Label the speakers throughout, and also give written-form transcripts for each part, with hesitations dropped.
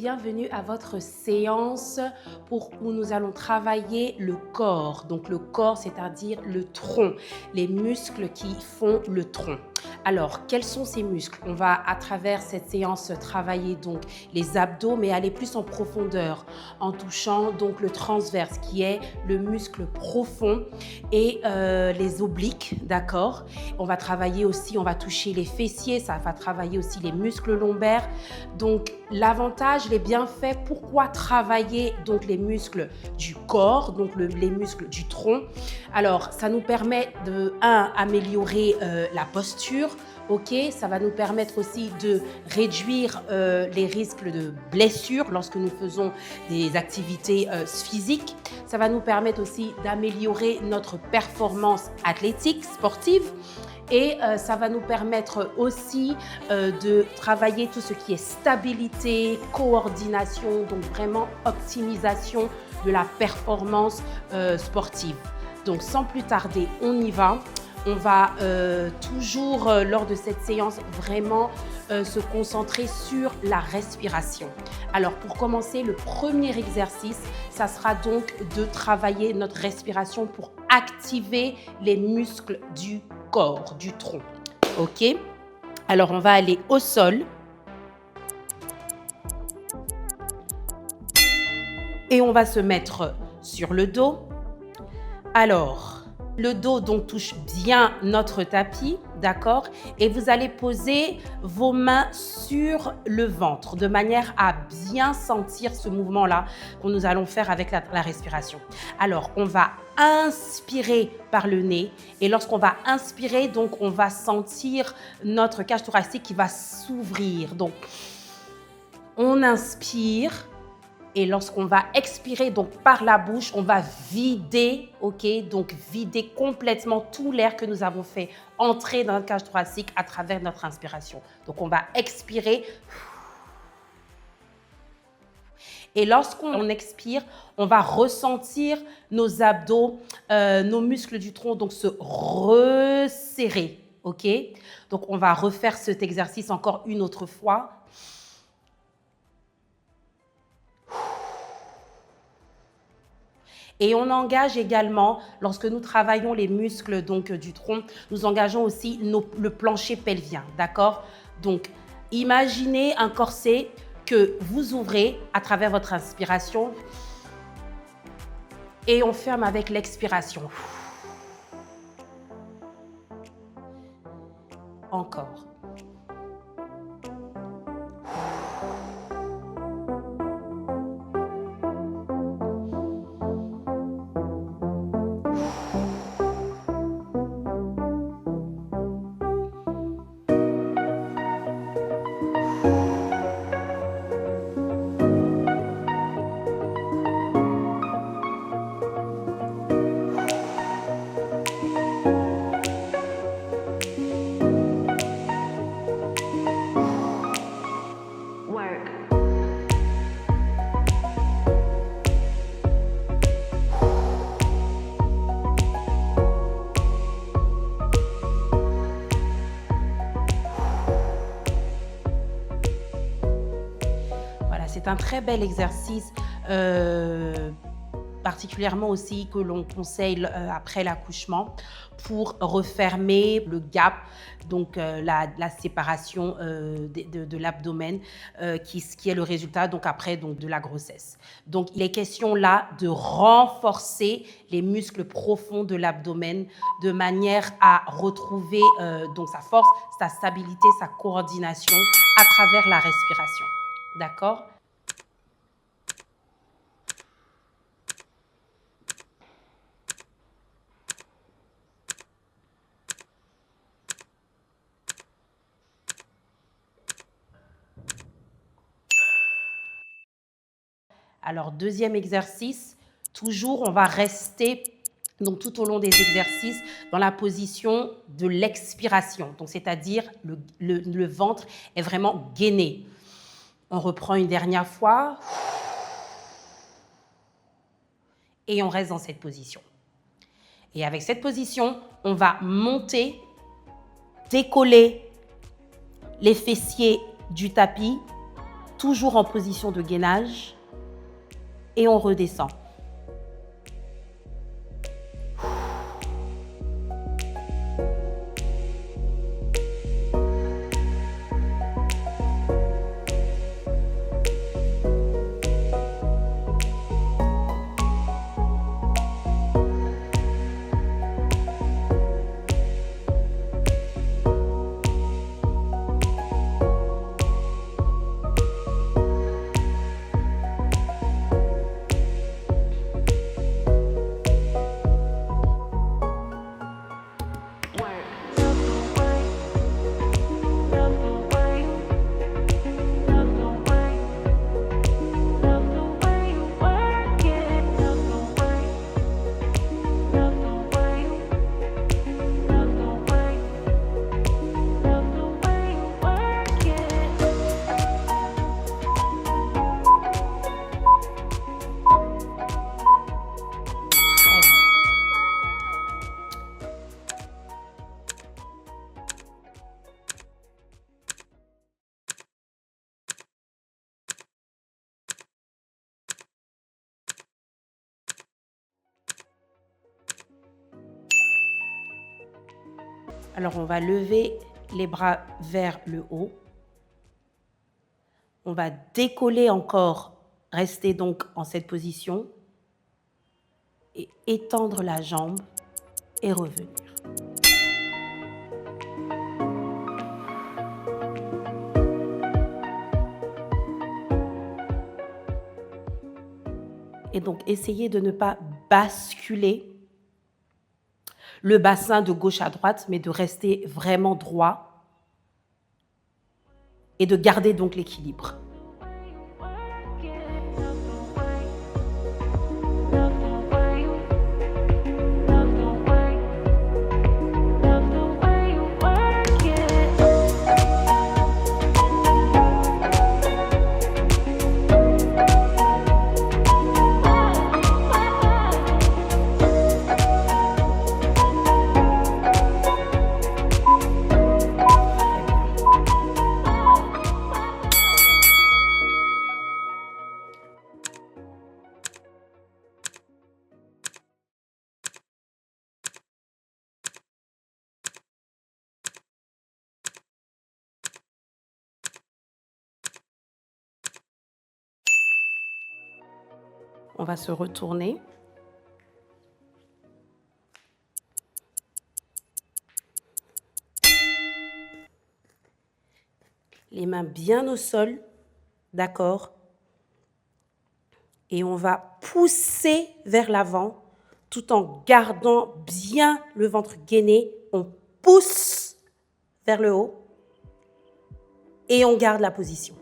Speaker 1: bienvenue à votre séance où nous allons travailler le corps. Donc le corps, c'est-à-dire le tronc, les muscles qui font le tronc. Alors, quels sont ces muscles? On va, à travers cette séance, travailler donc les abdos, mais aller plus en profondeur, en touchant donc le transverse, qui est le muscle profond, et les obliques, d'accord? On va travailler aussi, on va toucher les fessiers, ça va travailler aussi les muscles lombaires. Donc, l'avantage, les bienfaits, pourquoi travailler donc les muscles du corps, donc les muscles du tronc? Alors, ça nous permet de, améliorer la posture. Ok, ça va nous permettre aussi de réduire les risques de blessures lorsque nous faisons des activités physiques. Ça va nous permettre aussi d'améliorer notre performance athlétique, sportive. Et ça va nous permettre aussi de travailler tout ce qui est stabilité, coordination, donc vraiment optimisation de la performance sportive. Donc sans plus tarder, on y va. On va toujours, lors de cette séance, vraiment se concentrer sur la respiration. Alors, pour commencer, le premier exercice, ça sera donc de travailler notre respiration pour activer les muscles du corps, du tronc. OK? Alors, on va aller au sol. Et on va se mettre sur le dos. Alors, le dos donc touche bien notre tapis, d'accord? Et vous allez poser vos mains sur le ventre de manière à bien sentir ce mouvement-là que nous allons faire avec la respiration. Alors, on va inspirer par le nez et lorsqu'on va inspirer, donc on va sentir notre cage thoracique qui va s'ouvrir. Donc, on inspire. Et lorsqu'on va expirer donc par la bouche, on va vider, ok? Donc vider complètement tout l'air que nous avons fait entrer dans notre cage thoracique à travers notre inspiration. Donc on va expirer. Et lorsqu'on expire, on va ressentir nos abdos, nos muscles du tronc donc se resserrer, ok? Donc on va refaire cet exercice encore une autre fois. Et on engage également, lorsque nous travaillons les muscles donc, du tronc, nous engageons aussi le plancher pelvien, d'accord? Donc, imaginez un corset que vous ouvrez à travers votre inspiration et on ferme avec l'expiration. Encore. C'est un très bel exercice, particulièrement aussi que l'on conseille après l'accouchement pour refermer le gap, donc la séparation de l'abdomen qui est le résultat donc après donc, de la grossesse. Donc il est question là de renforcer les muscles profonds de l'abdomen de manière à retrouver donc sa force, sa stabilité, sa coordination à travers la respiration. D'accord ? Alors, deuxième exercice, toujours on va rester donc tout au long des exercices dans la position de l'expiration. Donc, c'est-à-dire le ventre est vraiment gainé. On reprend une dernière fois et on reste dans cette position. Et avec cette position, on va monter, décoller les fessiers du tapis, toujours en position de gainage et on redescend. Alors, on va lever les bras vers le haut. On va décoller encore, rester donc en cette position et étendre la jambe et revenir. Et donc, essayez de ne pas basculer le bassin de gauche à droite, mais de rester vraiment droit et de garder donc l'équilibre. On va se retourner. Les mains bien au sol, d'accord? Et on va pousser vers l'avant tout en gardant bien le ventre gainé. On pousse vers le haut et on garde la position.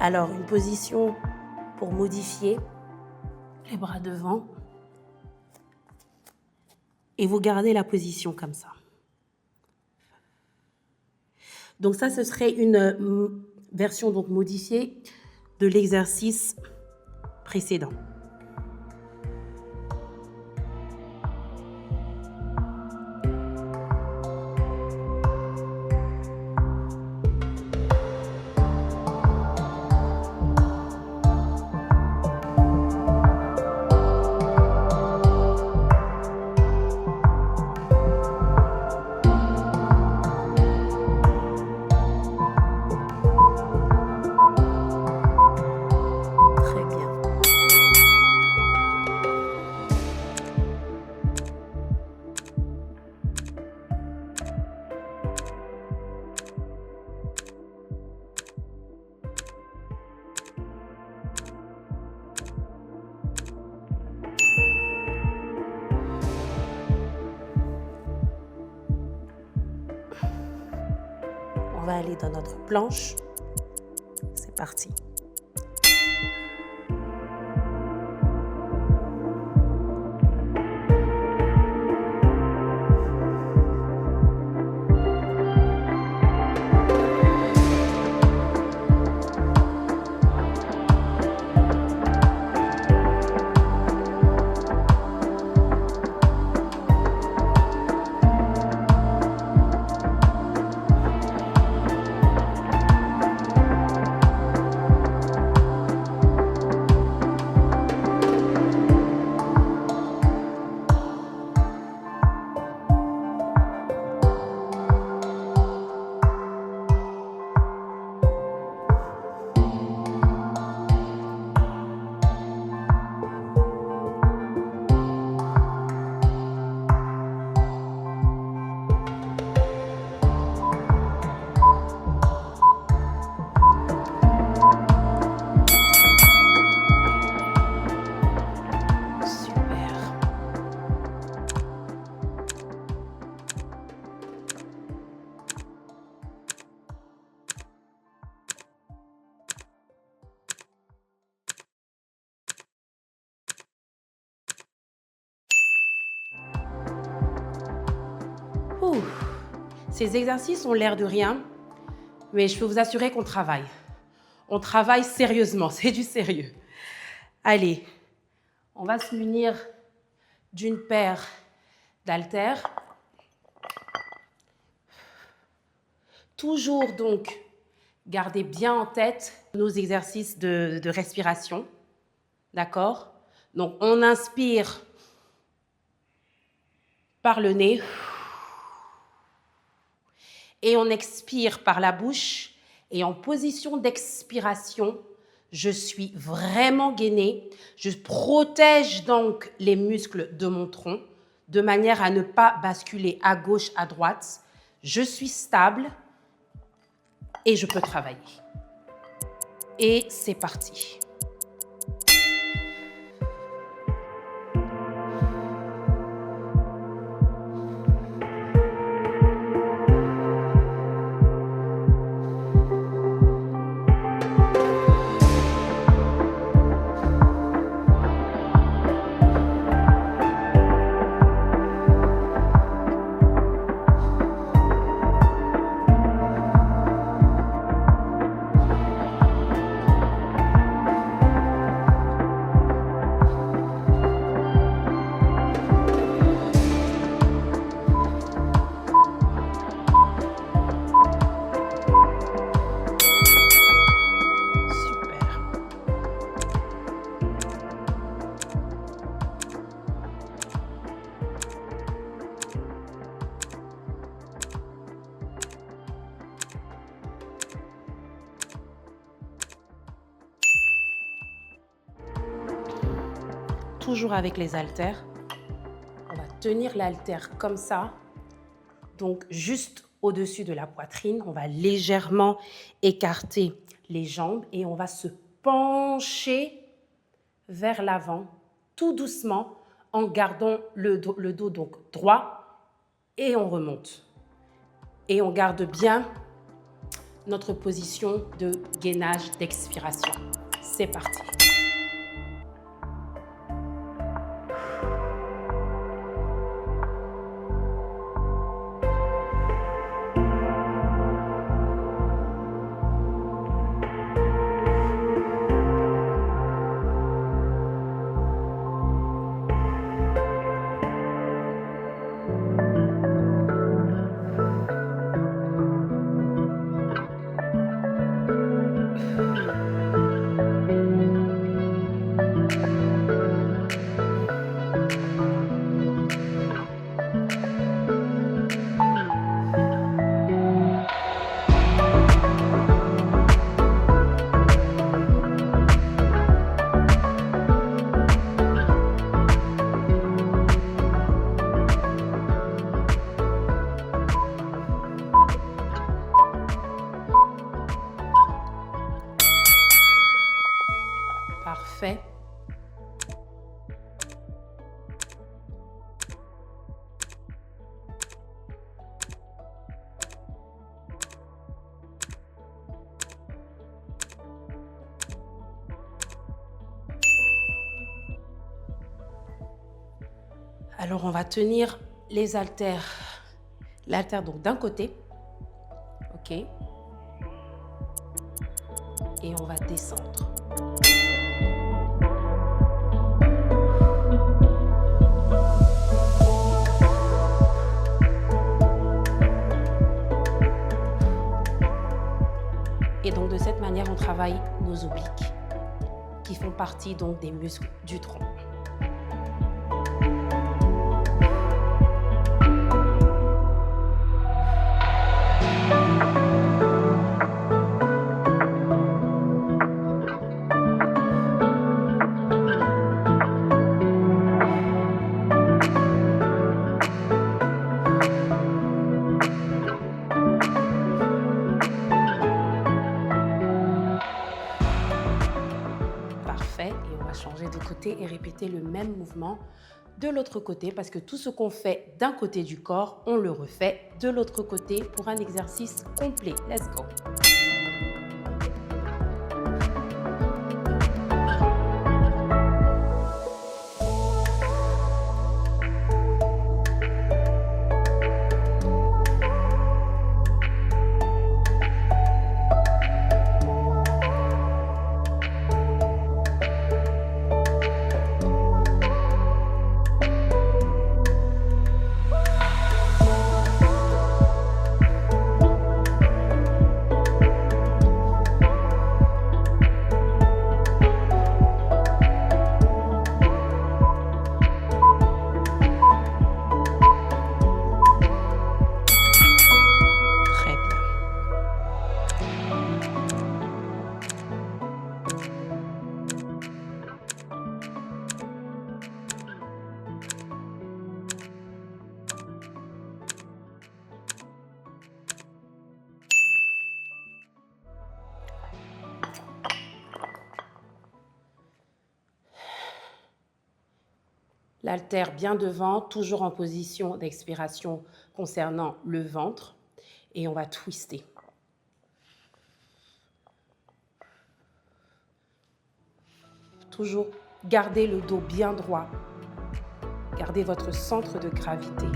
Speaker 1: Alors, une position pour modifier les bras devant. Et vous gardez la position comme ça. Donc ça, ce serait une version donc modifiée de l'exercice précédent. On va aller dans notre planche. C'est parti. Ouh. Ces exercices ont l'air de rien, mais je peux vous assurer qu'on travaille. On travaille sérieusement, c'est du sérieux. Allez, on va se munir d'une paire d'haltères. Toujours donc, gardez bien en tête nos exercices de respiration. D'accord? Donc, on inspire par le nez et on expire par la bouche. Et en position d'expiration, je suis vraiment gainée. Je protège donc les muscles de mon tronc de manière à ne pas basculer à gauche, à droite. Je suis stable et je peux travailler. Et c'est parti. Toujours avec les haltères. On va tenir l'haltère comme ça, donc juste au-dessus de la poitrine. On va légèrement écarter les jambes et on va se pencher vers l'avant, tout doucement, en gardant le dos donc droit et on remonte. Et on garde bien notre position de gainage d'expiration. C'est parti. Parfait. Alors, on va tenir les haltères. L'haltère donc d'un côté. OK. Et on va descendre. Et donc de cette manière, on travaille nos obliques qui font partie donc des muscles du tronc. Et on va changer de côté et répéter le même mouvement de l'autre côté parce que tout ce qu'on fait d'un côté du corps, on le refait de l'autre côté pour un exercice complet. Let's go! L'haltère bien devant, toujours en position d'expiration concernant le ventre. Et on va twister. Toujours gardez le dos bien droit. Gardez votre centre de gravité.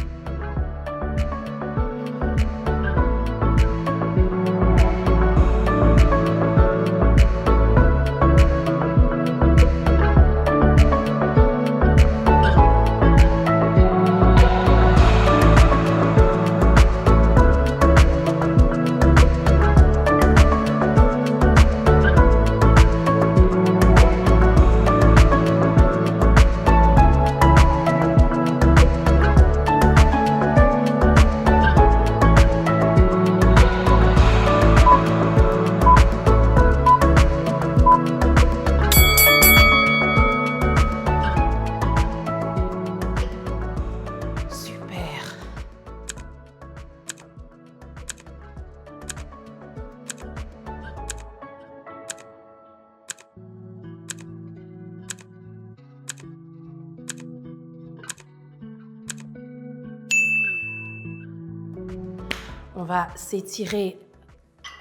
Speaker 1: On va s'étirer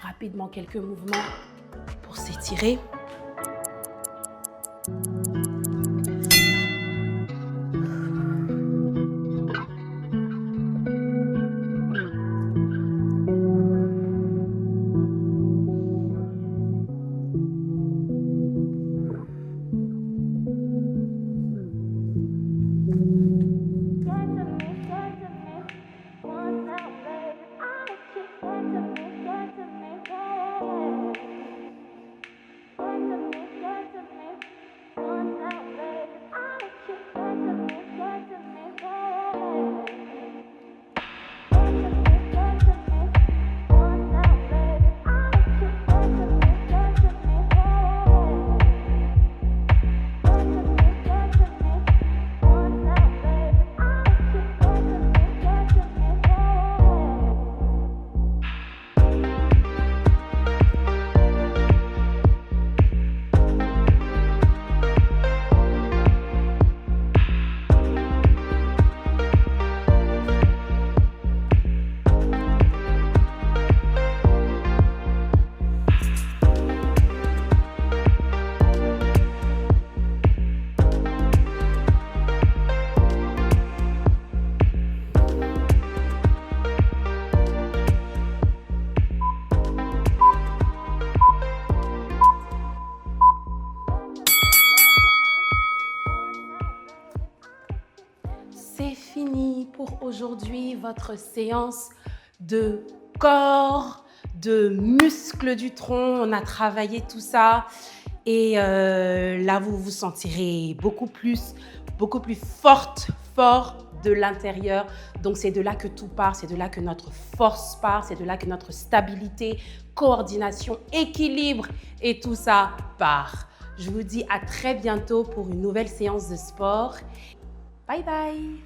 Speaker 1: rapidement, quelques mouvements pour s'étirer. C'est fini pour aujourd'hui, votre séance de corps, de muscles du tronc. On a travaillé tout ça et là, vous vous sentirez beaucoup plus forte, fort de l'intérieur. Donc, c'est de là que tout part, c'est de là que notre force part, c'est de là que notre stabilité, coordination, équilibre et tout ça part. Je vous dis à très bientôt pour une nouvelle séance de sport. Bye bye.